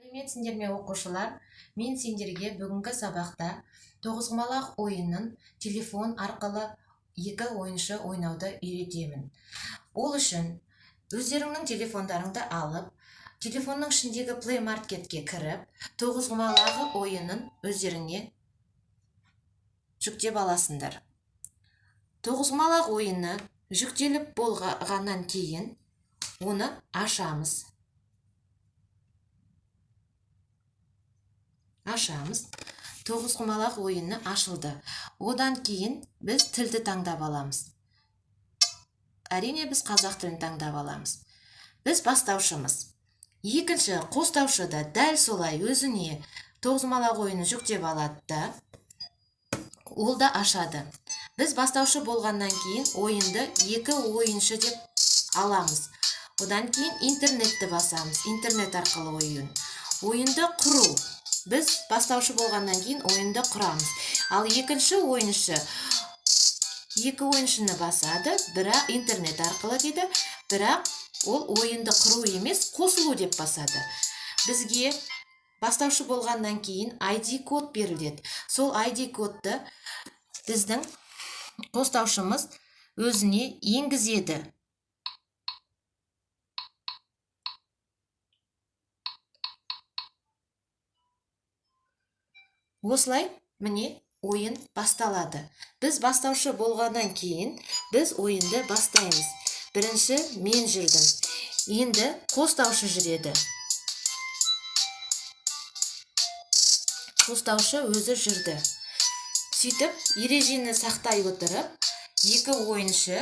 Сәлеметсіңдер ме оқушылар? Мен сендерге бүгінгі сабақта тоғызқұмалақ ойынын телефон арқылы екі ойыншы ойнауды үйретемін. Ол үшін өздеріңнің телефондарыңды алып, телефонның ішіндегі Play Marketке кіріп, тоғызқұмалағы ойынын өздеріңе жүктеп аласыңдар. Тоғызқұмалақ ойыны жүктеліп болғаннан кейін оны ашамыз. Тоғызқұмалақ ойыны ашылды. Одан кейін біз тілді таңдап аламыз. Әрине біз қазақ тілін таңдап аламыз. Біз бастаушымыз. Екінші қостаушы да дәл солай өзіне тоғызқұмалақ ойыны жүктеп алады да, ол да ашады. Біз бастаушы болғаннан кейін ойынды екі ойыншы деп аламыз. Одан кейін интернетті басамыз. Интернет арқылы ойынды құру. Біз бастаушы болғаннан кейін ойынды құрамыз. Ал екінші ойыншы екі ойыншыны басады, бірақ интернет арқылы дейді, бірақ ол ойынды құру емес, қосылу деп басады. Бізге бастаушы болғаннан кейін ID код беріледі. Сол ID кодты біздің қостаушымыз өзіне енгізеді. Осылай, міне, ойын басталады. Біз бастаушы болғаннан кейін, біз ойынды бастаймыз. Бірінші мен жүрдім. Енді қостаушы жүреді. Қостаушы өзі жүрді. Сөйтіп, ережені сақтай отырып, екі ойыншы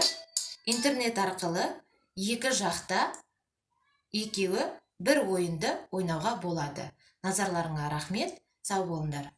интернет арқылы екі жақта екеуі бір ойынды ойнауға болады. Назарларыңа рахмет, сау болыңдар.